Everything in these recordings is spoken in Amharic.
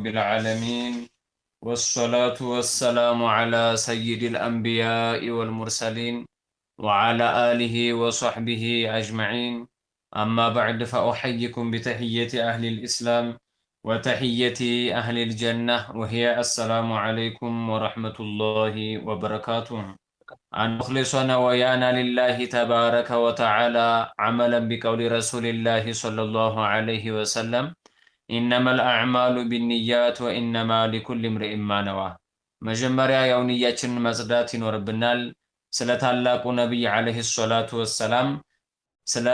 العالمين والصلاة والسلام على سيد الأنبياء والمرسلين وعلى آله وصحبه أجمعين. أما بعد فأحييكم بتحية أهل الإسلام وتحية أهل الجنة وهي السلام عليكم ورحمة الله وبركاته. أن نخلصنا ويانا لله تبارك وتعالى عملا بقول رسول الله صلى الله عليه وسلم إنما الأعمال بالنيات وإنما لكل امرئ ما نوى. መጀመሪያ ያው ንያችንን መጽዳት ይኖርብናል። ስለ ታላቁ ነብይ አለይሂ ሰላቱ ወሰላም ስለ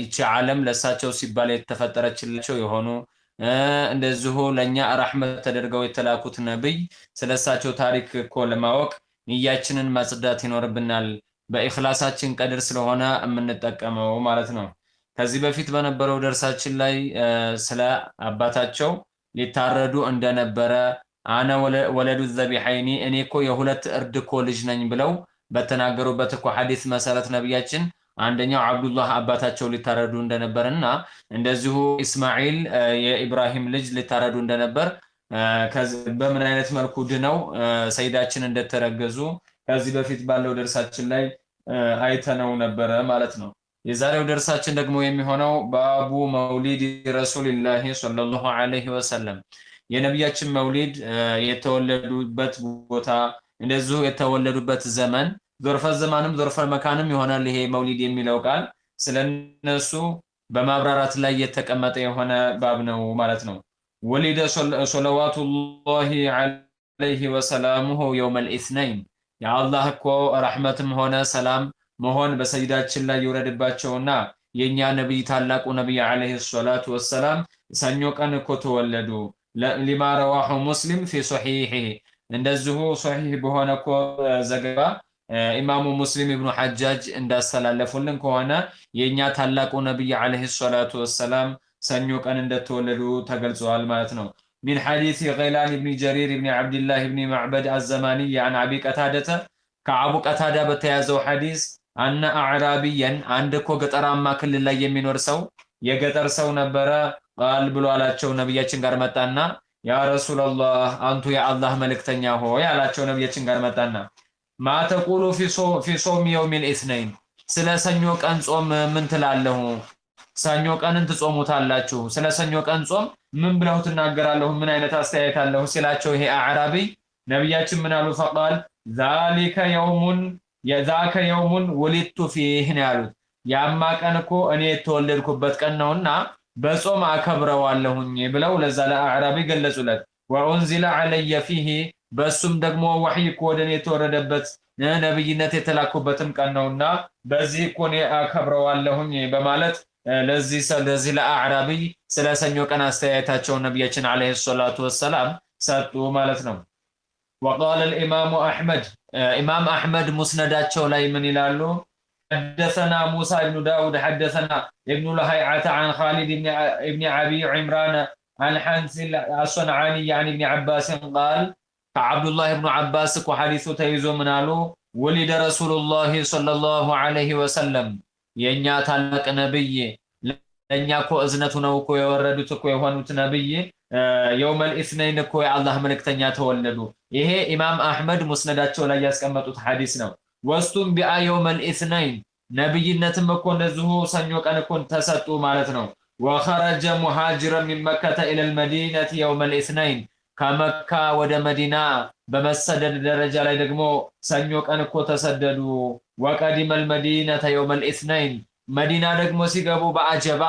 ይቺ ዓለም ለሳቸው ሲባል የተፈጠረችላቸው የሆኑ እንደዚሁ ለኛ ረህመት ተደርገው የተላኩት ነብይ ስለሳቸው ታሪክ እኮ ለማወቅ ንያችንን ማጽዳት ይኖርብናል። በኢኽላሳችን ቀድር ስለሆነ የምንጠቀመው ማለት ነው። ከዚህ በፊት በነበረው ደርሳችን ላይ ስለ አባታቸው ሊታረዱ እንደነበረ አነ ወለዱ ዘቢሐይኒ እኔ እኮ የሁለት እርድ እኮ ልጅ ነኝ ብለው በተናገሩበት እኮ ሐዲስ መሰረት ነብያችን አንደኛው አብዱላህ አባታቸው ሊታረዱ እንደነበርና እንደዚሁ ኢስማኤል የኢብራሂም ልጅ ሊታረዱ እንደነበር በምን አይነት መልኩ ድነው ሰይዳችን እንደተረገዙ ከዚህ በፊት ባለው ደርሳችን ላይ አይተነው ነበረ ማለት ነው። የዛሬው ደርሳችን ደግሞ የሚሆነው ባቡ መውሊድ ረሱልላህ ሰለላሁ ዐለይሂ ወሰለም የነብያችን መውሊድ የተወለዱበት ቦታ እንደዚሁ የተወለዱበት ዘመን ዞርፈ ዘማንም ዞርፈ መካንም ይሆናል። ይሄ መውሊድ የሚለው ቃል ስለነሱ በማብራራት ላይ የተቀመጠ የሆነ ባብ ነው ማለት ነው። ወሊደ ሰለዋቱላሂ ዐለይሂ ወሰላሙሁ የውመል ኢስነይን የአላህ እኮ ረህመትም ሆነ ሰላም መሆን በሰይዳችን ላይ ይወረድባቸውና የኛ ነብይ ታላቁ ነብይ አለይሂ ሰላቱ ወሰላም ሰኞ ቀን እኮ ተወለዱ። ሊማ ረዋሁ ሙስሊም ፊ ሶሒሂ እንደዚሁ ሶሒህ በሆነ እኮ ዘገባ ኢማሙ ሙስሊም ኢብኑ ሐጃጅ እንዳስተላለፉልን ከሆነ የኛ ታላቁ ነብይ አለይሂ ሰላቱ ወሰላም ሰኞ ቀን እንደተወለዱ ተገልጿል ማለት ነው። من حديث غيلان بن جرير بن عبد الله بن معبد الزماني عن أبي قتادة كعبو قتادة بتيازو حديث أن أعرابيا عندكو قطراما كل الله يمينور سو يقطر سو نبرا قال بلو على تشو نبياتشن غرمتانا يا رسول الله أنتو يا الله ملك تنياهو يا على تشو نبياتشن غرمتانا ما تقول في صوم يوم الاثنين سلا سنيوك أنصوم من تلاله سنيوك أنت تصومو تالاچو سلا سنيوك أنصوم من بلو تناقرالهم من أين تستيقظ له سلاچو هي أعرابي نبياتشن منالو فقال ذلك يوم ولدت فيه ያሉት ያማ ቀን እኮ እኔ የተወለድኩበት ቀን ነውና በጾም አከብረዋለሁኝ ብለው ለዛ ለአዕራቢ ገለጹለት። ወኡንዚለ علي فيه በሱም ደግሞ ወህይ እኮ ወደኔ የተወረደበት ነብይነት የተላኩበትም ቀን ነውና በዚህ እኮ እኔ አከብረዋለሁኝ በማለት ለዚህ ለአዕራቢ ስለ ሰኞ ቀን አስተያየታቸው ነብያችን አለይሂ ሰላቱ ወሰላም ሰጡ ማለት ነው። وقال الإمام أحمد إمام أحمد مسنداتشو لاي من يلالو حدثنا موسى بن داود حدثنا ابن لهيعة عن خالد بن أبي عمران عن حنس الصنعاني يعني ابن عباس قال عبد الله بن عباس وحديث تيزو منالو ولد رسول الله صلى الله عليه وسلم ينيا تالك نبي لنيا كو أزنتو نوكو يوردو كو يهونو نبي يوم الاثنين እኮ የአላህ መልእክተኛ ተወለዱ። ይሄ ኢማም አህመድ ሙስነዳቸው ላይ ያስቀመጡት ሐዲስ ነው። ወስቱም ቢአ يوم الاثنين ነብይነትም እኮ እንደዚሁ ሰኞ ቀን እኮ ተሰጡ ማለት ነው። وخرج مهاجرا من مكة الى المدينة يوم الاثنين ከመካ ወደ መዲና በመሰደድ ደረጃ ላይ ደግሞ ሰኞ ቀን እኮ ተሰደዱ። وقدم المدينة يوم الاثنين መዲና ደግሞ ሲገቡ በአጀባ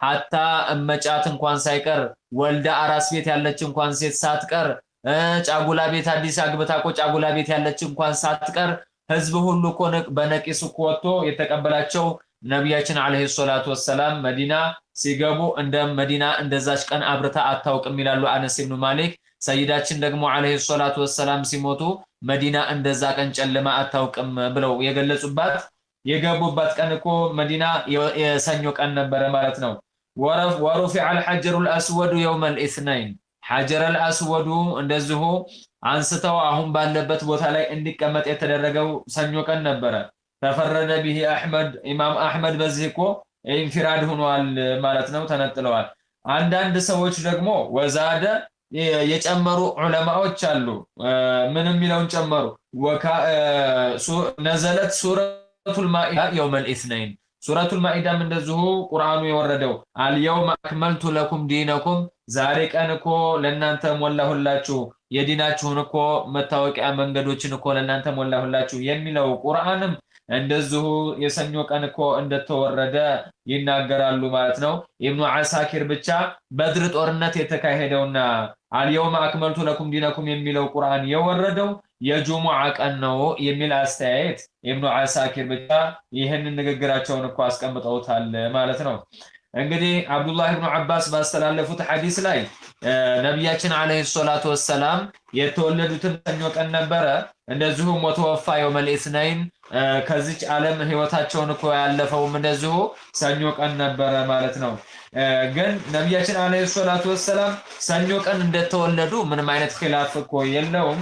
ሐታ እመጫት እንኳን ሳይቀር ወልዳ አራስ ቤት ያለች እንኳን ሴት ሳትቀር ጫጉላ ቤት አዲስ አግብታ እኮ ጫጉላ ቤት ያለች እንኳን ሳትቀር ህዝብ ሁሉ እኮ በነቂስ እኮ ወጥቶ የተቀበላቸው ነብያችን አለይሂ ሰላቱ ወሰላም መዲና ሲገቡ እንደ መዲና እንደዛች ቀን አብርታ አታውቅም ይላሉ አነስ ኢብኑ ማሊክ። ሰይዳችን ደግሞ አለይሂ ሰላቱ ወሰላም ሲሞቱ መዲና እንደዛ ቀን ጨለማ አታውቅም ብለው የገለጹባት የገቡባት ቀን እኮ መዲና የሰኞ ቀን ነበረ ማለት ነው። ورفع الحجر الأسود يوم الاثنين حجر الأسود እንደዚሁ አንስተው አሁን ባለበት ቦታ ላይ እንዲቀመጥ የተደረገው ሰኞ ቀን ነበረ። ተፈረደ به احمد ኢማም አህመድ በዚህ እኮ ኢንፊራድ ሆኗል ማለት ነው፣ ተነጥለዋል። አንዳንድ ሰዎች ደግሞ ወዛደ የጨመሩ ዑለማዎች አሉ። ምን የሚለውን ጨመሩ? ነዘለት ሱረቱል ማኢዳ የውመል ኢስነይን ሱረቱል ማኢዳም እንደዚሁ ቁርአኑ የወረደው አልየውመ አክመልቱ ለኩም ዲነኩም ዛሬ ቀን እኮ ለእናንተ ሞላሁላችሁ የዲናችሁን እኮ መታወቂያ መንገዶችን እኮ ለእናንተ ሞላሁላችሁ የሚለው ቁርአንም እንደዚሁ የሰኞ ቀን እኮ እንደተወረደ ይናገራሉ ማለት ነው። ኢብኑ አሳኪር ብቻ በድር ጦርነት የተካሄደውና አልየውመ አክመልቱ ለኩም ዲነኩም የሚለው ቁርአን የወረደው የጁሙዓ ቀን ነው የሚል አስተያየት ኢብኑ አሳኪር ብቻ ይህንን ንግግራቸውን እኮ አስቀምጠውታል ማለት ነው። እንግዲህ አብዱላህ ኢብኑ አባስ ባስተላለፉት ሐዲስ ላይ ነቢያችን አለይሂ ሰላቱ ወሰላም የተወለዱትን ሰኞ ቀን ነበረ። እንደዚሁም ወተወፋ የውመል ኢስነይን ከዚች ዓለም ህይወታቸውን እኮ ያለፈውም እንደዚሁ ሰኞ ቀን ነበረ ማለት ነው። ግን ነቢያችን አለይሂ ሰላቱ ወሰላም ሰኞ ቀን እንደተወለዱ ምንም አይነት ኺላፍ እኮ የለውም።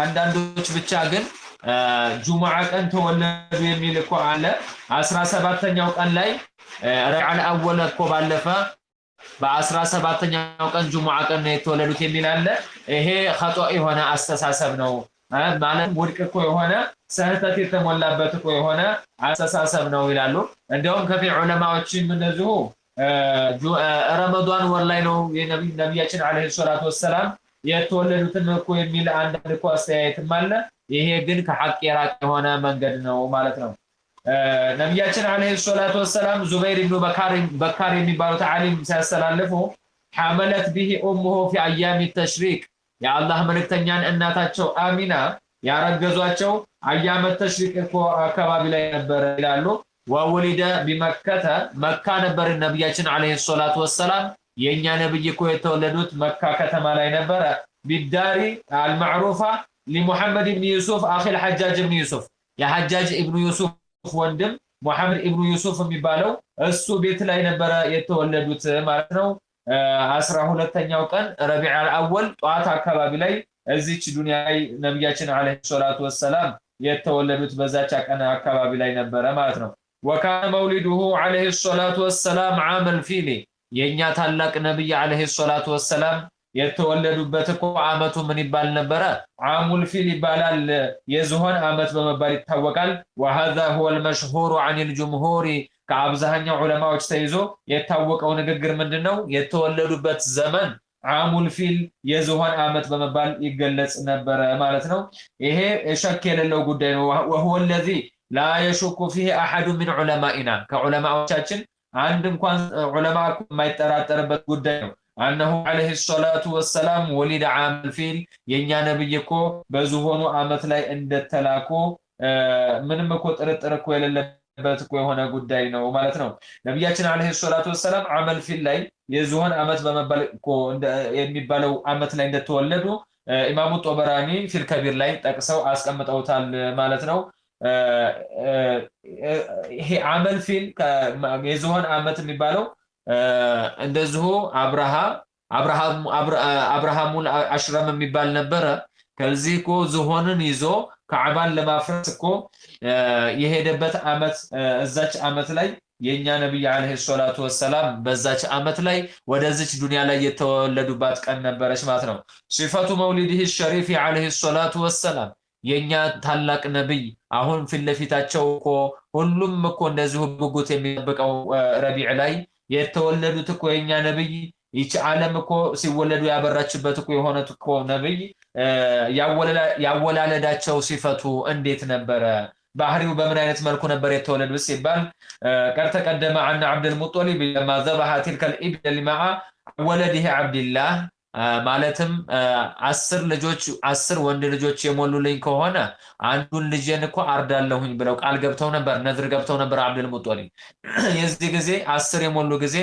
አንዳንዶች ብቻ ግን ጁሙዓ ቀን ተወለዱ የሚል እኮ አለ። 17ኛው ቀን ላይ ረቢዑል አወል እኮ ባለፈ በ17ኛው ቀን ጁሙዓ ቀን ነው የተወለዱት የሚል አለ። ይሄ ኸጦ የሆነ አስተሳሰብ ነው ማለት ውድቅ እኮ የሆነ ስህተት የተሞላበት እኮ የሆነ አስተሳሰብ ነው ይላሉ። እንደውም ከፊ ዑለማዎችም እንደዚሁ ረመዳን ወር ላይ ነው ነቢያችን አለይሂ ሰላቱ ወሰላም የተወለዱትን እኮ የሚል አንዳንድ እኮ አስተያየትም አለ። ይሄ ግን ከሐቅ የራቀ የሆነ መንገድ ነው ማለት ነው። ነቢያችን አለይሂ ሰላቱ ወሰላም ዙበይር ኢብኑ በካር የሚባሉት ዓሊም ሲያስተላልፉ ሐመለት ቢሂ ኡሙሁ ፊ አያሚ ተሽሪቅ የአላህ መልእክተኛን እናታቸው አሚና ያረገዟቸው አያመ ተሽሪቅ እኮ አካባቢ ላይ ነበር ይላሉ። ወወሊደ ቢመከተ መካ ነበር ነቢያችን አለይሂ ሰላቱ ወሰላም የኛ ነብይ እኮ የተወለዱት መካ ከተማ ላይ ነበረ። ቢዳሪ አልማዕሩፋ ለሙሐመድ ኢብኑ ዩሱፍ አኺል ሐጃጅ ኢብኑ ዩሱፍ የሐጃጅ ኢብኑ ዩሱፍ ወንድም ሙሐመድ ኢብኑ ዩሱፍ የሚባለው እሱ ቤት ላይ ነበረ የተወለዱት ማለት ነው። 12ኛው ቀን ረቢዑል አወል ጧት አካባቢ ላይ እዚች ዱንያ ላይ ነብያችን አለይሂ ሰላቱ ወሰላም የተወለዱት በዛች ቀን አካባቢ ላይ ነበረ ማለት ነው። ወካነ መውሊዱሁ አለይሂ ሰላቱ ወሰላም ዓመል ፊሊ የኛ ታላቅ ነብይ አለይሂ ሰላቱ ወሰላም የተወለዱበት እኮ አመቱ ምን ይባል ነበረ? ዓሙል ፊል ይባላል። የዝሆን አመት በመባል ይታወቃል። وهذا هو المشهور عن الجمهور ከአብዛኛው ዑለማዎች ተይዞ የታወቀው ንግግር ምንድነው? የተወለዱበት ዘመን ዓሙል ፊል የዝሆን አመት በመባል ይገለጽ ነበረ ማለት ነው። ይሄ ሸክ የሌለው ጉዳይ ነው። وهو الذي لا يشك فيه احد من علمائنا ከዑለማዎቻችን አንድ እንኳን ዑለማ የማይጠራጠርበት ጉዳይ ነው። أنه عليه الصلاة والسلام ولد عام الفيل የኛ ነብይ እኮ በዝሆኑ አመት ላይ እንደተላኩ ምንም እኮ ጥርጥር እኮ የሌለበት እኮ የሆነ ጉዳይ ነው ማለት ነው። ነብያችን አለይሂ ሰላቱ ወሰላም ዓመል ፊል ላይ የዝሆን አመት በመባል እኮ የሚባለው አመት ላይ እንደተወለዱ ኢማሙ ጦበራኒ ፊል ከቢር ላይ ጠቅሰው አስቀምጠውታል ማለት ነው። ይሄ ዓመል ፊል የዝሆን አመት የሚባለው እንደዚሁ አብርሃሙል አሽረም የሚባል ነበረ። ከዚህ እኮ ዝሆንን ይዞ ከዓባን ለማፍረስ እኮ የሄደበት አመት እዛች አመት ላይ የኛ ነብይ አለይሂ ሰላቱ ወሰላም በዛች አመት ላይ ወደዚች ዱንያ ላይ የተወለዱባት ቀን ነበረች ማለት ነው። ሲፈቱ መውሊዲሂ ሸሪፍ አለይሂ ሰላቱ ወሰላም የኛ ታላቅ ነብይ አሁን ፊት ለፊታቸው እኮ ሁሉም እኮ እንደዚሁ ጉጉት የሚጠብቀው ረቢዕ ላይ የተወለዱት እኮ የኛ ነብይ ይች ዓለም እኮ ሲወለዱ ያበራችበት እኮ የሆነት እኮ ነብይ ያወላለዳቸው ሲፈቱ እንዴት ነበረ? ባህሪው በምን አይነት መልኩ ነበር የተወለዱት ሲባል ቀር ተቀደመ عن عبد المطلب لما ذبح تلك الابل لمع ولده عبد الله ማለትም 10 ወንድ ልጆች የሞሉልኝ ከሆነ አንዱን ልጄን እኮ አርዳለሁኝ ብለው ቃል ገብተው ነበር፣ ነዝር ገብተው ነበር አብዱል ሙጦሊብ። የዚህ ጊዜ 10 የሞሉ ጊዜ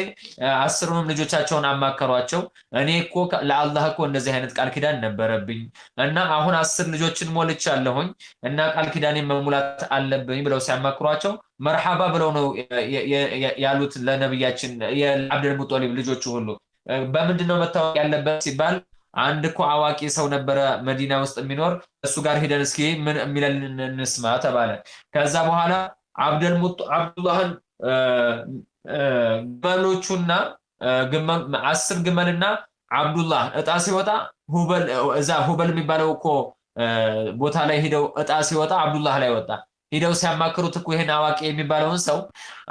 10ንም ልጆቻቸውን አማከሯቸው። እኔ እኮ ለአላህ እኮ እንደዚህ አይነት ቃል ኪዳን ነበረብኝ እና አሁን 10 ልጆችን ሞልቻለሁኝ እና ቃል ኪዳኔን መሙላት አለብኝ ብለው ሲያማክሯቸው መርሐባ ብለው ነው ያሉት ለነብያችን የአብዱል ሙጦሊብ ልጆቹ ሁሉ። በምንድነው መታወቅ ያለበት ሲባል አንድ እኮ አዋቂ ሰው ነበረ መዲና ውስጥ የሚኖር፣ እሱ ጋር ሄደን እስኪ ምን የሚለን እንስማ ተባለ። ከዛ በኋላ አብዱላህን ግመሎቹና 10 ግመልና አብዱላህ እጣ ሲወጣ ሁበል እዛ ሁበል የሚባለው እኮ ቦታ ላይ ሄደው እጣ ሲወጣ አብዱላህ ላይ ወጣ። ሄደው ሲያማክሩት እኮ ይሄን አዋቂ የሚባለውን ሰው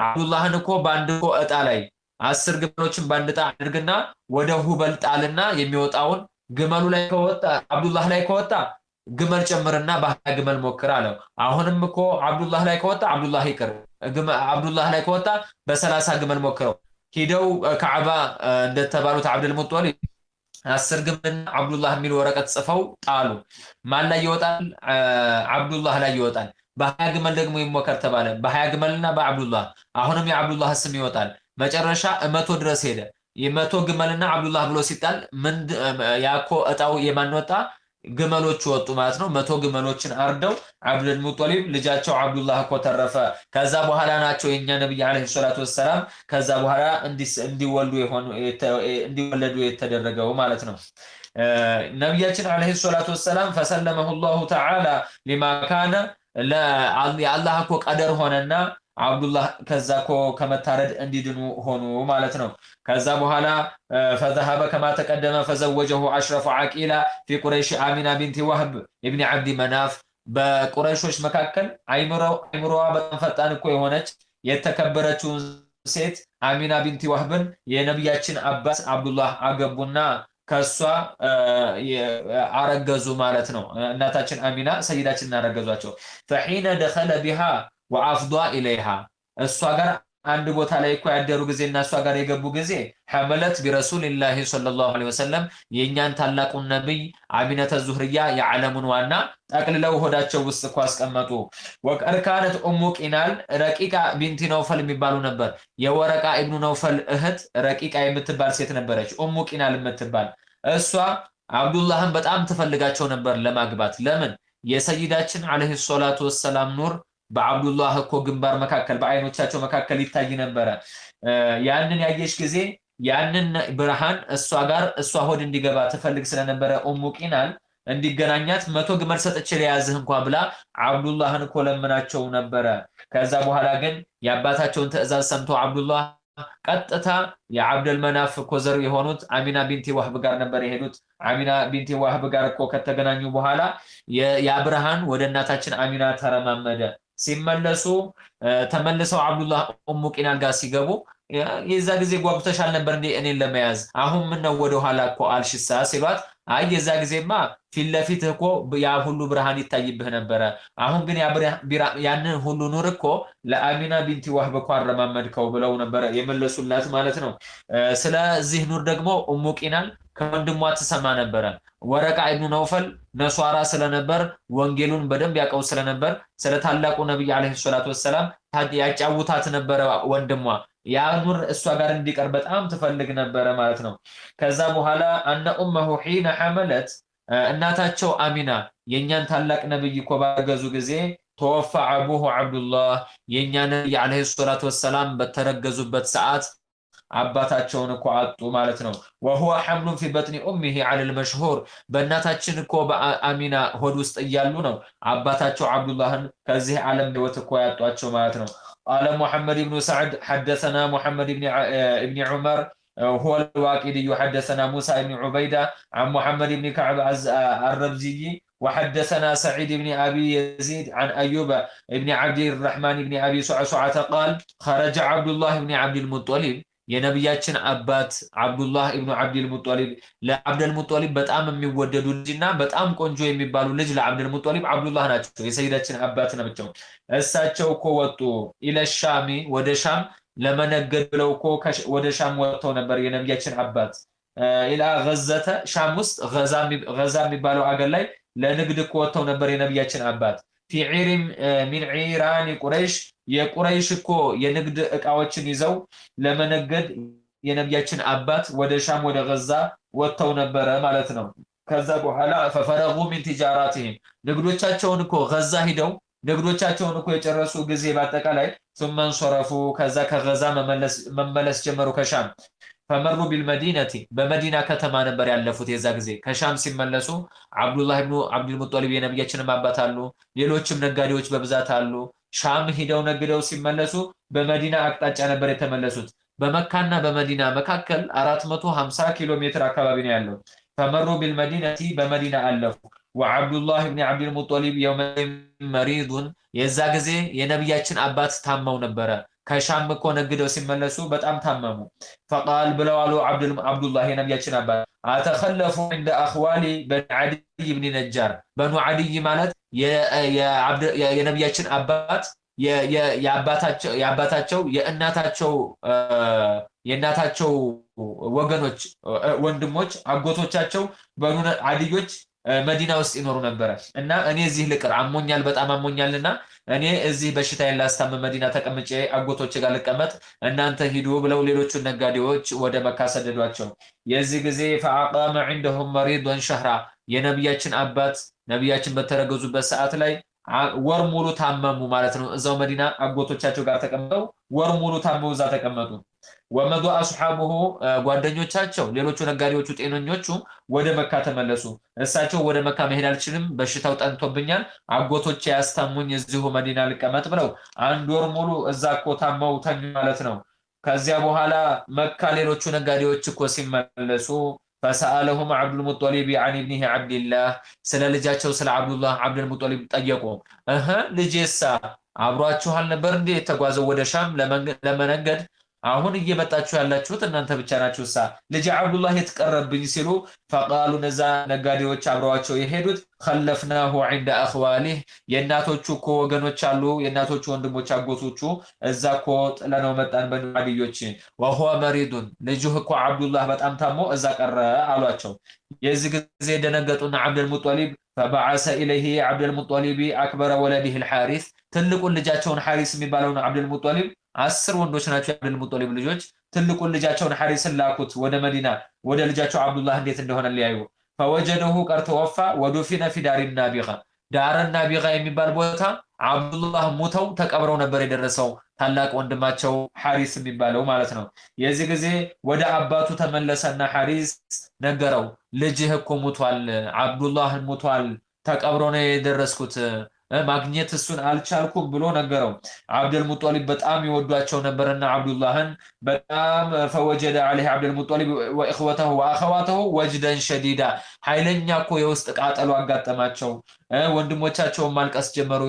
አብዱላህን እኮ በአንድ እኮ እጣ ላይ 10 ግመሎችን በአንድ እጣ አድርግና ወደ ሁበል ጣልና የሚወጣውን ግመሉ ላይ ከወጣ አብዱላህ ላይ ከወጣ ግመል ጨምርና በ20 ግመል ሞክር አለው። አሁንም እኮ አብዱላህ ላይ ከወጣ አብዱላህ ይቅር፣ አብዱላህ ላይ ከወጣ በ30 ግመል ሞክረው። ሂደው ከዓባ እንደተባሉት አብዱል ሙጠሊብ 10 ግመልና አብዱላህ የሚል ወረቀት ጽፈው ጣሉ። ማን ላይ ይወጣል? አብዱላህ ላይ ይወጣል። በ20 ግመል ደግሞ ይሞከር ተባለ። በ20 ግመልና በአብዱላህ አሁንም የአብዱላህ ስም ይወጣል። መጨረሻ 100 ድረስ ሄደ። የ100 ግመልና አብዱላህ ብሎ ሲጣል ምን ያኮ እጣው የማን ወጣ? ግመሎቹ ወጡ ማለት ነው። 100 ግመሎችን አርደው አብዱል ሙጠሊብ ልጃቸው አብዱላህ እኮ ተረፈ። ከዛ በኋላ ናቸው የኛ ነብይ አለይሂ ሰላቱ ወሰላም ከዛ በኋላ እንዲወለዱ የተደረገው ማለት ነው። ነብያችን አለይሂ ሰላቱ ወሰላም ፈሰለመሁ ላሁ ተዓላ ሊማ ካነ ለአላህ እኮ ቀደር ሆነና አብዱላህ ከዛ እኮ ከመታረድ እንዲድኑ ሆኑ ማለት ነው። ከዛ በኋላ فذهب كما تقدم فزوجه أشرف عقيلة في قريش آمنة بنت وهب ابن عبد مناف በቁረይሾች መካከል አይምሮዋ በጣም ፈጣን እኮ የሆነች የተከበረችውን ሴት አሚና ቢንት ወህብን የነብያችን አባስ አብዱላህ አገቡና ከሷ አረገዙ ማለት ነው። እናታችን አሚና ሰይዳችን አረገዟቸው። فحين دخل بها وافضى اليها እሷ ጋር አንድ ቦታ ላይ እኮ ያደሩ ጊዜና እሷ ጋር የገቡ ጊዜ ሐመለት ቢረሱልላህ ሰለላሁ ዐለይሂ ወሰለም የኛን ታላቁን ነብይ አሚነተ ዙህርያ የዓለሙን ዋና ጠቅልለው ሆዳቸው ውስጥ እኮ አስቀመጡ። ወቀድ ካነት ኡሙ ቂናል ረቂቃ ቢንቲ ነውፈል የሚባሉ ነበር። የወረቃ ኢብኑ ነውፈል እህት ረቂቃ የምትባል ሴት ነበረች፣ ኡሙ ቂናል የምትባል። እሷ አብዱላህን በጣም ትፈልጋቸው ነበር ለማግባት። ለምን? የሰይዳችን አለይሂ ሰላቱ ወሰላም ኑር በአብዱላህ እኮ ግንባር መካከል በአይኖቻቸው መካከል ይታይ ነበረ። ያንን ያየሽ ጊዜ ያንን ብርሃን እሷ ሆድ እንዲገባ ትፈልግ ስለነበረ ኡሙ ቂናል እንዲገናኛት 100 ግመል ሰጥቼ ለያዝህ እንኳን ብላ አብዱላህን እኮ ለምናቸው ነበረ። ከዛ በኋላ ግን የአባታቸውን ትዕዛዝ ሰምቶ አብዱላህ ቀጥታ የአብዱል መናፍ እኮ ዘር የሆኑት አሚና ቢንቲ ወህብ ጋር ነበር የሄዱት። አሚና ቢንቲ ወህብ ጋር እኮ ከተገናኙ በኋላ ያ ብርሃን ወደ እናታችን አሚና ተረማመደ። ሲመለሱ ተመልሰው አብዱላህ ኡሙ ቂናል ጋር ሲገቡ የዛ ጊዜ ጓጉተሻል ነበር እንዴ እኔን ለመያዝ? አሁን ምን ነው ወደ ኋላ እኮ አልሽሳ ሲሏት፣ አይ የዛ ጊዜማ ፊት ለፊት እኮ ያ ሁሉ ብርሃን ይታይብህ ነበረ። አሁን ግን ያንን ሁሉ ኑር እኮ ለአሚና ቢንቲ ወህብ እኮ አረማመድከው ብለው ነበር የመለሱላት ማለት ነው። ስለዚህ ኑር ደግሞ ኡሙ ቂናል ከወንድሟ ትሰማ ነበረ። ወረቃ ኢብኑ ነውፈል ነሷራ ስለነበር ወንጌሉን በደንብ ያቀው ስለነበር ስለ ታላቁ ነብይ አለይሂ ሰላቱ ወሰላም ያጫውታት ነበረ ወንድሟ። ያ ኑር እሷ ጋር እንዲቀር በጣም ትፈልግ ነበረ ማለት ነው። ከዛ በኋላ አነ ኡመሁ ሒነ ሐመለት እናታቸው አሚና የኛን ታላቅ ነብይ እኮ ባገዙ ጊዜ ተወፋ አቡሁ አብዱላህ የኛ ነብይ አለይሂ ሰላቱ ወሰላም በተረገዙበት ሰዓት አባታቸውን እኮ አጡ ማለት ነው። وهو حمل في بطن امه على المشهور በእናታችን እኮ በአሚና ሆድ ውስጥ እያሉ ነው አባታቸው አብዱላህን ከዚህ ዓለም ህይወት እኮ ያጧቸው ማለት ነው። قال محمد بن سعد حدثنا محمد بن عمر هو الواقدي حدثنا موسى بن عبيدة عن محمد بن كعب الربزي وحدثنا سعيد بن أبي يزيد عن أيوب بن عبد الرحمن بن أبي سعسعة قال خرج عبد الله بن عبد المطلب የነብያችን አባት አብዱላህ ኢብኑ አብዱል ሙጠሊብ ለአብዱል ሙጠሊብ በጣም የሚወደዱ ልጅና በጣም ቆንጆ የሚባሉ ልጅ ለአብዱል ሙጠሊብ አብዱላህ ናቸው። የሰይዳችን አባት ናቸው። እሳቸው እኮ ወጡ ኢለሻሚ ወደ ሻም ለመነገድ ብለው እኮ ወደ ሻም ወጥተው ነበር። የነብያችን አባት ኢላ ገዘተ ሻም ውስጥ ገዛ የሚባለው አገር ላይ ለንግድ እኮ ወጥተው ነበር የነብያችን አባት። في عير من عيران قريش የቁረይሽ እኮ የንግድ እቃዎችን ይዘው ለመነገድ የነብያችን አባት ወደ ሻም ወደ ገዛ ወጥተው ነበረ ማለት ነው። ከዛ በኋላ ففرغوا من تجاراتهم ንግዶቻቸውን እኮ ገዛ ሂደው ንግዶቻቸውን እኮ የጨረሱ ጊዜ በአጠቃላይ ثم انصرفوا ከዛ ከገዛ መመለስ ጀመሩ ከሻም فمروا بالمدينة በመዲና ከተማ ነበር ያለፉት። የዛ ጊዜ ከሻም ሲመለሱ አብዱላህ ኢብኑ አብዱል ሙጠሊብ የነብያችንን አባት አሉ፣ ሌሎችም ነጋዴዎች በብዛት አሉ። ሻም ሂደው ነግደው ሲመለሱ በመዲና አቅጣጫ ነበር የተመለሱት። በመካና በመዲና መካከል 450 ኪሎ ሜትር አካባቢ ነው ያለው። ፈመሩ ቢልመዲነቲ በመዲና አለፉ። ወዓብዱላህ ብን ዓብድልሙጠሊብ የውመይን መሪዱን የዛ ጊዜ የነቢያችን አባት ታመው ነበረ። ከሻም እኮ ነግደው ሲመለሱ በጣም ታመሙ። ፈቃል ብለው አሉ ዓብዱላህ የነቢያችን አባት አተኸለፉ እንደ አኽዋሊ በኒ ዓዲይ ብኒ ነጃር። በኑ ዓዲይ ማለት የነቢያችን አባት የአባታቸው የእናታቸው ወገኖች ወንድሞች አጎቶቻቸው በኑ ዓዲዮች መዲና ውስጥ ይኖሩ ነበረ እና እኔ እዚህ ልቅር አሞኛል፣ በጣም አሞኛልና እኔ እዚህ በሽታዬን ላስታመም መዲና ተቀምጬ አጎቶች ጋር ልቀመጥ፣ እናንተ ሂዱ ብለው ሌሎቹን ነጋዴዎች ወደ መካ ሰደዷቸው። የዚህ ጊዜ ፈአቃመ ዐንደሁም መሪዶን ሸህራ የነቢያችን አባት ነቢያችን በተረገዙበት ሰዓት ላይ ወር ሙሉ ታመሙ ማለት ነው። እዛው መዲና አጎቶቻቸው ጋር ተቀምጠው ወር ሙሉ ታመው እዛ ተቀመጡ። ወመዱ አስሐቡሁ ጓደኞቻቸው ሌሎቹ ነጋዴዎቹ ጤነኞቹ ወደ መካ ተመለሱ። እሳቸው ወደ መካ መሄድ አልችልም፣ በሽታው ጠንቶብኛል፣ አጎቶቼ ያስታሙኝ፣ እዚሁ መዲና ልቀመጥ ብለው አንድ ወር ሙሉ እዛ እኮ ታመው ተኙ ማለት ነው። ከዚያ በኋላ መካ ሌሎቹ ነጋዴዎች እኮ ሲመለሱ ፈሰአለሁም ዓብዱልሙጠሊብ አን ኢብኒሂ ዓብድላህ ስለ ልጃቸው ስለ ዓብዱልሙጠሊብ ጠየቁ። ልጄሳ አብሯችሁ አልነበር እንዴ የተጓዘው ወደ ሻም ለመነገድ? አሁን እየመጣችሁ ያላችሁት እናንተ ብቻ ናችሁሳ? ልጅ ዓብዱላህ የተቀረብኝ ሲሉ ፈቃሉ ነዛ ነጋዴዎች አብረዋቸው የሄዱት ከለፍናሁ ዐንደ አኽዋሊህ የእናቶቹ እኮ ወገኖች አሉ፣ የእናቶቹ ወንድሞች አጎቶቹ እዛ እኮ ጥለነው መጣን በኑ ዓዲዮች። ወሁወ መሪዱን ልጅህ እኮ ዓብዱላህ በጣም ታሞ እዛ ቀረ አሏቸው። የዚህ ጊዜ ደነገጡና ዓብደልሙጠሊብ ፈበዓሰ ኢለይሂ ዓብደልሙጠሊብ አክበረ ወለዲህ አልሓሪስ ትልቁን ልጃቸውን ሐሪስ የሚባለውን ዓብደልሙጠሊብ 10 ወንዶች ናቸው የዓብደልሙጠሊብ ልጆች። ትልቁን ልጃቸውን ሐሪስን ላኩት ወደ መዲና ወደ ልጃቸው ዓብዱላህ እንዴት እንደሆነ ሊያዩ። ፈወጀደሁ ቀር ተወፋ ወዱፊነ ፊ ዳሪ ናቢጋ ዳር ናቢጋ የሚባል ቦታ ዓብዱላህ ሙተው ተቀብረው ነበር የደረሰው ታላቅ ወንድማቸው ሐሪስ የሚባለው ማለት ነው። የዚህ ጊዜ ወደ አባቱ ተመለሰና ሐሪስ ነገረው፣ ልጅህ እኮ ሙቷል፣ ዓብዱላህ ሙቷል፣ ተቀብሮ ነው የደረስኩት፣ ማግኘት እሱን አልቻልኩም ብሎ ነገረው። ዓብደልሙጠሊብ በጣም ይወዷቸው ነበርና ዓብዱላህን በጣም ፈወጀደ ዐለይሂ ዓብደልሙጠሊብ ወኢኽወተሁ ወአኸዋተሁ ወጅደን ሸዲዳ ኃይለኛ እኮ የውስጥ ቃጠሎ አጋጠማቸው። ወንድሞቻቸውም ማልቀስ ጀመሩ።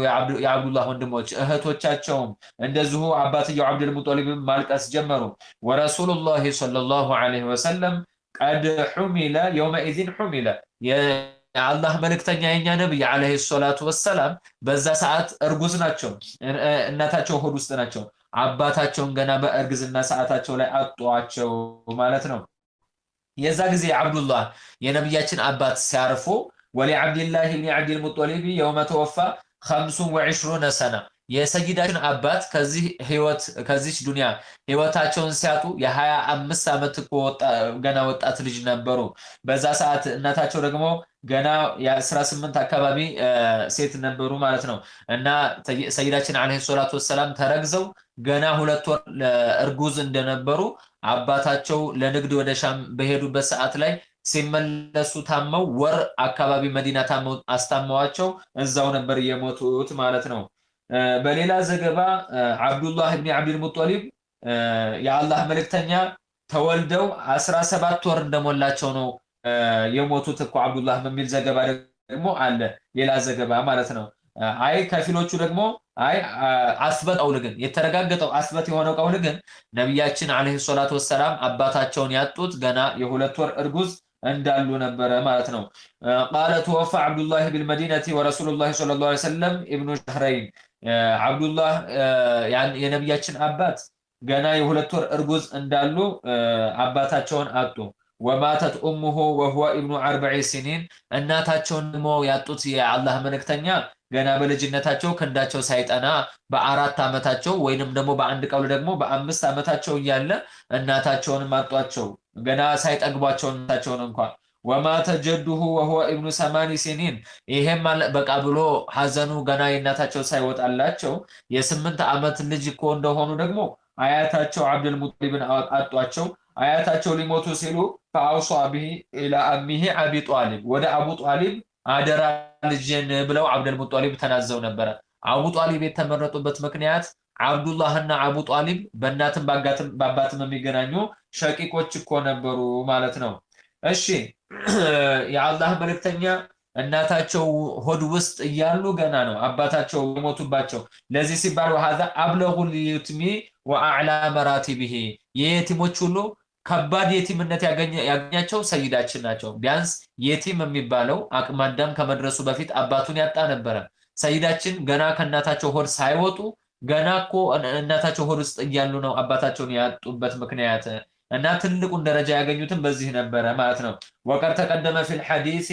የዓብዱላህ ወንድሞች እህቶቻቸውም እንደዚሁ አባትየው ዓብደልሙጠሊብ ማልቀስ ጀመሩ። ወረሱሉላሂ ሰለላሁ ዐለይሂ ወሰለም ቀድ ሑሚለ የውመኢዚን ሑሚለ የአላህ መልእክተኛ የኛ ነብይ አለይሂ ሰላቱ ወሰላም በዛ ሰዓት እርጉዝ ናቸው፣ እናታቸው ሆድ ውስጥ ናቸው። አባታቸውን ገና በእርግዝና ሰዓታቸው ላይ አጧቸው ማለት ነው። የዛ ጊዜ ዓብዱላህ የነብያችን አባት ሲያርፉ ወሊዓብድላህ ብኒ ዓብድልሙጠሊብ የውመ ተወፋ 25 ሰና የሰይዳችን አባት ከዚህ ዱንያ ህይወታቸውን ሲያጡ የ25 ዓመት ገና ወጣት ልጅ ነበሩ። በዛ ሰዓት እናታቸው ደግሞ ገና የ18 አካባቢ ሴት ነበሩ ማለት ነው። እና ሰይዳችን አለይሂ ሰላቱ ወሰላም ተረግዘው ገና 2 ወር እርጉዝ እንደነበሩ አባታቸው ለንግድ ወደ ሻም በሄዱበት ሰዓት ላይ ሲመለሱ ታመው ወር አካባቢ መዲና ታመው አስታመዋቸው እዛው ነበር የሞቱት ማለት ነው። በሌላ ዘገባ ዓብዱላህ ብን ዓብድልሙጠሊብ የአላህ መልእክተኛ ተወልደው 17 ወር እንደሞላቸው ነው የሞቱት እኮ ዓብዱላህ በሚል ዘገባ ደግሞ አለ፣ ሌላ ዘገባ ማለት ነው። አይ ከፊሎቹ ደግሞ አይ አስበት ቀውል ግን የተረጋገጠው አስበት የሆነው ቀውል ግን ነብያችን አለይሂ ሰላቱ ወሰላም አባታቸውን ያጡት ገና የ2 ወር እርጉዝ እንዳሉ ነበረ ማለት ነው። ቃለ ተወፋ ዓብዱላህ ቢልመዲነቲ ወረሱሉላህ ሰለላሁ ዐለይሂ ወሰለም ኢብኑ ሸህረይን ዓብዱላህ የነብያችን አባት ገና የ2 ወር እርጉዝ እንዳሉ አባታቸውን አጡ። ወማተት ኡሙሁ ወሁወ ኢብኑ 40 ሲኒን እናታቸውን ደግሞ ያጡት የአላህ መልእክተኛ ገና በልጅነታቸው ክንዳቸው ሳይጠና በ4 ዓመታቸው ወይንም ደግሞ በአንድ ቀውል ደግሞ በ5 ዓመታቸው እያለ እናታቸውን ማጧቸው ገና ሳይጠግቧቸው እናታቸውን እንኳን። ወማተ ጀዱሁ ወሁወ ኢብኑ 80 ሲኒን ይሄም በቃ ብሎ ሐዘኑ ገና የእናታቸው ሳይወጣላቸው የ8 ዓመት ልጅ እኮ እንደሆኑ ደግሞ አያታቸው ዓብደልሙጠሊብን አጧቸው። አያታቸው ሊሞቱ ሲሉ ፈአውሷ ቢሂ ኢላ አሚሂ አቢ ጧሊብ ወደ አቡ ጧሊብ አደራ ልጅን ብለው ዓብደልሙጠሊብ ተናዘው ነበረ። አቡ ጧሊብ የተመረጡበት ምክንያት አብዱላህና አቡ ጣሊብ በእናትም በአባትም የሚገናኙ ሸቂቆች እኮ ነበሩ ማለት ነው። እሺ የአላህ መልእክተኛ እናታቸው ሆድ ውስጥ እያሉ ገና ነው አባታቸው የሞቱባቸው። ለዚህ ሲባል ወሃዛ አብለጉል ዩትሚ ወአዕላ መራቲቢሂ የየቲሞች ሁሉ ከባድ የቲምነት ያገኛቸው ሰይዳችን ናቸው። ቢያንስ የቲም የሚባለው አቅመ አዳም ከመድረሱ በፊት አባቱን ያጣ ነበረ። ሰይዳችን ገና ከእናታቸው ሆድ ሳይወጡ ገና እኮ እናታቸው ሆድ ውስጥ እያሉ ነው አባታቸውን ያጡበት ምክንያት እና ትልቁን ደረጃ ያገኙትን በዚህ ነበረ ማለት ነው። ወቀድ ተቀደመ ፊል ሐዲስ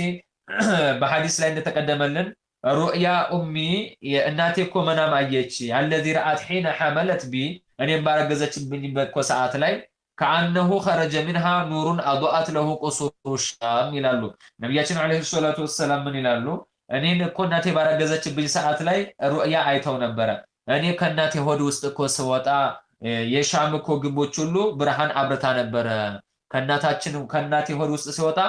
በሐዲስ ላይ እንደተቀደመልን ሩእያ ኡሚ እናቴ እኮ መናም አየች አለዚ ረአት ሒነ ሐመለት ቢ እኔም ባረገዘችብኝ በኮ ሰዓት ላይ ከአነሁ ኸረጀ ሚንሃ ኑሩን አضአት ለሁ ቁሱሩ ሻም ይላሉ ነቢያችን አለይሂ ሰላቱ ወሰላም። ምን ይላሉ? እኔን እኮ እናቴ ባረገዘችብኝ ሰዓት ላይ ሩእያ አይተው ነበረ። እኔ ከእናቴ ሆድ ውስጥ እኮ ስወጣ የሻም እኮ ግንቦች ሁሉ ብርሃን አብርታ ነበረ። ከእናቴ ሆድ ውስጥ ሲወጣ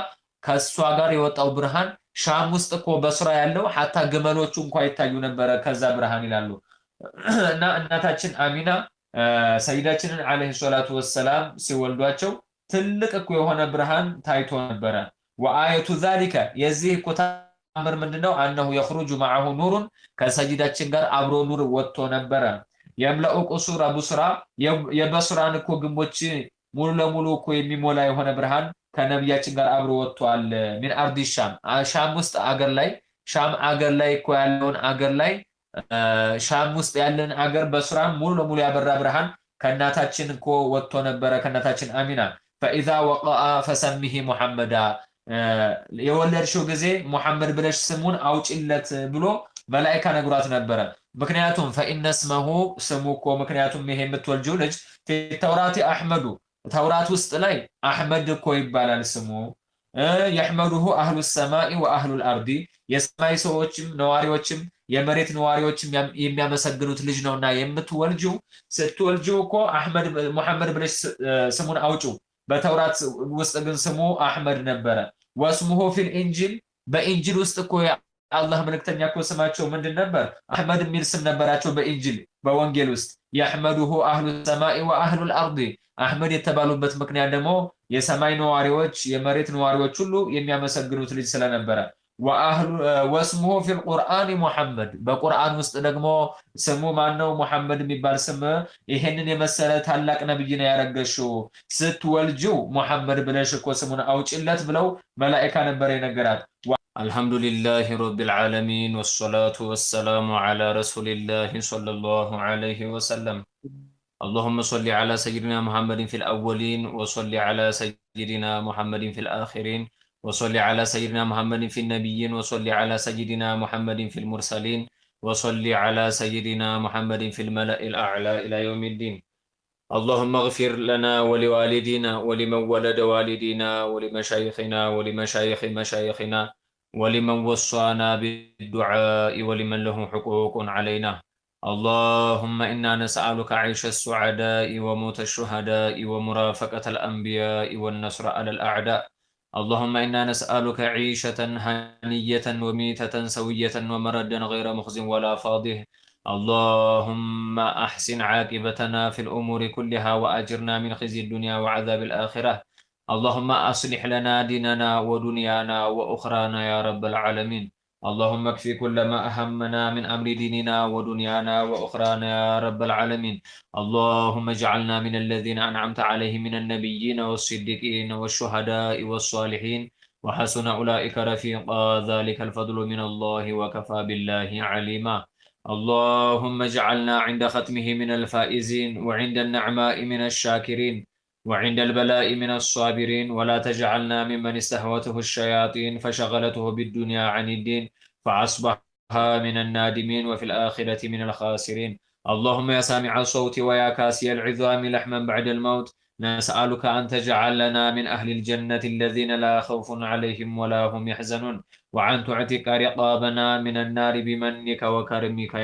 ከሷ ጋር የወጣው ብርሃን ሻም ውስጥ እኮ በስራ ያለው ሐታ ግመሎቹ እንኳን ይታዩ ነበረ ከዛ ብርሃን ይላሉ። እና እናታችን አሚና ሰይዳችንን አለይሂ ሰላቱ ወሰላም ሲወልዷቸው ትልቅ እኮ የሆነ ብርሃን ታይቶ ነበረ። ወአየቱ ዛሊከ የዚህ እኮ ተአምር ምንድነው? አነሁ የኽሩጁ መዐሁ ኑሩን ከሰይዳችን ጋር አብሮ ኑር ወጥቶ ነበረ። የምለኡ ቁሱረ ቡስራ የበስራን እኮ ግንቦች ሙሉ ለሙሉ እኮ የሚሞላ የሆነ ብርሃን ከነቢያችን ጋር አብሮ ወጥቷል። ሚን አርዲ ሻም ውስጥ አገር ላይ ሻም አገር ላይ እኮ ያለውን አገር ላይ ሻም ውስጥ ያለን አገር በስራም ሙሉ ለሙሉ ያበራ ብርሃን ከእናታችን እኮ ወጥቶ ነበረ ከእናታችን አሚና። ፈኢዛ ወቀአ ፈሰሚሂ ሙሐመዳ የወለድሽው ጊዜ ሙሐመድ ብለሽ ስሙን አውጪለት ብሎ መላኢካ ነግሯት ነበረ። ምክንያቱም ፈኢነ ስመሁ ስሙ እኮ ምክንያቱም ይሄ የምትወልጂው ልጅ ተውራት አሕመዱ ተውራት ውስጥ ላይ አሕመድ እኮ ይባላል ስሙ። የሕመዱሁ አህሉ ሰማኢ ወአህሉ ልአርዲ የሰማይ ሰዎችም ነዋሪዎችም የመሬት ነዋሪዎችም የሚያመሰግኑት ልጅ ነውና የምትወልጂው ስትወልጂው እኮ አሕመድ ሙሐመድ ብለሽ ስሙን አውጪው። በተውራት ውስጥ ግን ስሙ አሕመድ ነበረ። ወስሙሁ ፊል ኢንጂል በኢንጂል ውስጥ እኮ አላህ መልእክተኛ እኮ ስማቸው ምንድን ነበር? አሕመድ የሚል ስም ነበራቸው በኢንጂል በወንጌል ውስጥ። የሕመዱሁ አህሉ ሰማኢ ወአህሉ ልአርዲ አሕመድ የተባሉበት ምክንያት ደግሞ የሰማይ ነዋሪዎች የመሬት ነዋሪዎች ሁሉ የሚያመሰግኑት ልጅ ስለነበረ። ወስሙሁ ፊል ቁርአን ሙሐመድ በቁርአን ውስጥ ደግሞ ስሙ ማነው? ሙሐመድ የሚባል ስም። ይሄንን የመሰለ ታላቅ ነብይ ነው ያረገሽው። ስትወልጂው ሙሐመድ ብለሽ እኮ ስሙን አውጪለት ብለው መላኢካ ነበር የነገራት። አልሐምዱሊላሂ ረቢል ዓለሚን ወሰላቱ ወሰላሙ ዐላ ረሱሊላሂ ሰለላሁ ዐለይሂ ወሰለም። اللهم صل على سيدنا محمد في الأولين وصل على سيدنا محمد في الآخرين وصل على سيدنا محمد في النبيين وصل على سيدنا محمد في المرسلين وصل على سيدنا محمد في الملأ الأعلى إلى يوم الدين. اللهم اغفر لنا ولوالدينا ولمن ولد والدينا ولمشايخنا ولمشايخ مشايخنا ولمن وصانا بالدعاء ولمن له حقوق علينا. اللهم إنا نسألك عيش السعداء وموت الشهداء ومرافقة الأنبياء والنصر على الأعداء. اللهم إنا نسألك عيشة هنية وميتة سوية ومردا غير مخز ولا فاضح. اللهم أحسن عاقبتنا في الأمور كلها وأجرنا من خزي الدنيا وعذاب الآخرة. اللهم أصلح لنا ديننا ودنيانا وأخرانا يا رب العالمين. اللهم اكفي كل ما أهمنا من أمر ديننا ودنيانا وأخرانا يا رب العالمين. اللهم اجعلنا من الذين أنعمت عليهم من النبيين والصديقين والشهداء والصالحين وحسن أولئك رفيقا. ذلك الفضل من الله وكفى بالله عليما. اللهم اجعلنا عند ختمه من الفائزين وعند النعماء من الشاكرين وعند البلاء من الصابرين. ولا تجعلنا ممن استهوته الشياطين فشغلته بالدنيا عن الدين فأصبح من النادمين وفي الآخرة من الخاسرين. اللهم يا سامع الصوت ويا كاسي العظام لحما بعد الموت نسألك أن تجعلنا من أهل الجنة الذين لا خوف عليهم ولا هم يحزنون وأن تعتق رقابنا من النار بمنك وكرمك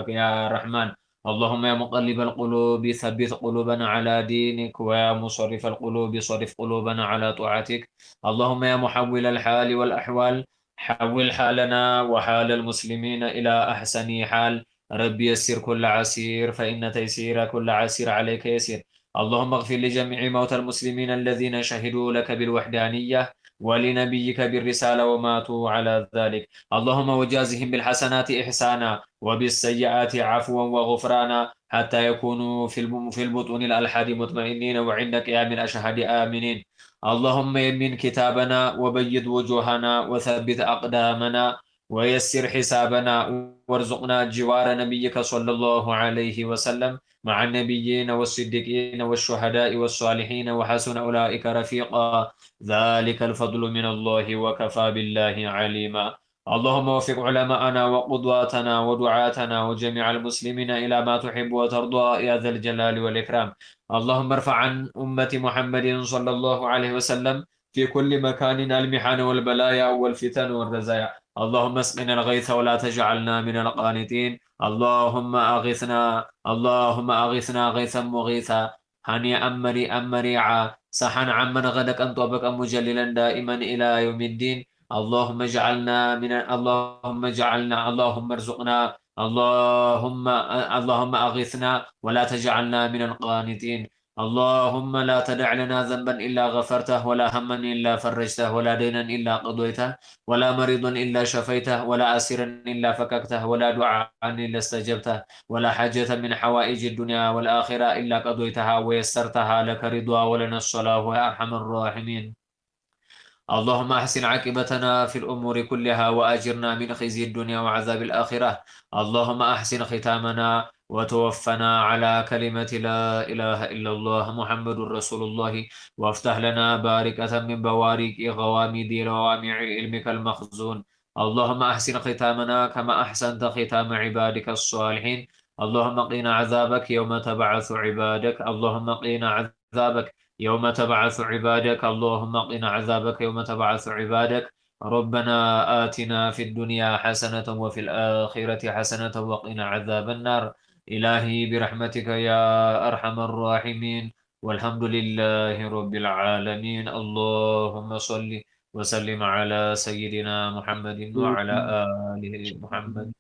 يا رحمن. اللهم يا مقلب القلوب ثبت قلوبنا على دينك ويا مصرف القلوب صرف قلوبنا على طاعتك. اللهم يا محول الحال والأحوال حول حالنا وحال المسلمين إلى أحسن حال ربي يسر كل عسير فإن تيسير كل عسير عليك يسير. اللهم اغفر لجميع موتى المسلمين الذين شهدوا لك بالوحدانية ولنبيك بالرسالة وماتوا على ذلك. اللهم وجازهم بالحسنات إحسانا وبالسيئات عفوا وغفرانا حتى يكونوا في البطون الألحاد مطمئنين وعند قيام الأشهاد آمنين. اللهم يمن كتابنا وبيض وجوهنا وثبت أقدامنا ويسر حسابنا وارزقنا جوار نبيك صلى الله عليه وسلم مع النبيين والصديقين والشهداء والصالحين وحسن أولئك رفيقا. ذلك الفضل من الله وكفى بالله عليما. اللهم وفق علماءنا وقضاتنا ودعاتنا وجميع المسلمين إلى ما تحب وترضى يا ذا الجلال والإكرام. اللهم ارفع عن أمة محمد صلى الله عليه وسلم في كل مكان المحن والبلايا والفتن والرزايا. اللهم اسقنا الغيث ولا تجعلنا من القانتين. اللهم أغثنا غيثا مغيثا هنيئا مريئا مريعا سحا عمن غدك أن طبقا مجللا دائما إلى يوم الدين. اللهم ارزقنا اللهم أغثنا ولا تجعلنا من القانتين. اللهم لا تدع لنا ذنبا إلا غفرته ولا هما إلا فرجته ولا دينا إلا قضيته ولا مريضا إلا شفيته ولا أسيرا إلا فككته ولا دعاء إلا استجبته ولا حاجة من حوائج الدنيا والآخرة إلا قضيتها ويسرتها لك رضا ولنا الصلاة يا أرحم الراحمين. اللهم أحسن عاقبتنا في الأمور كلها وأجرنا من خزي الدنيا وعذاب الآخرة. اللهم أحسن ختامنا وتوفنا على كلمة لا إله إلا الله محمد رسول الله وافتح لنا باركة من بوارك غوامد روامع علمك المخزون. اللهم أحسن ختامنا كما أحسنت ختام عبادك الصالحين. اللهم قنا عذابك يوم تبعث عبادك. اللهم قنا عذابك يوم تبعث عبادك. اللهم قنا عذابك يوم تبعث عبادك. ربنا آتنا في الدنيا حسنة وفي الآخرة حسنة وقنا عذاب النار. إلهي برحمتك يا أرحم الراحمين. والحمد لله رب العالمين. اللهم صل وسلم على سيدنا محمد وعلى آله محمد.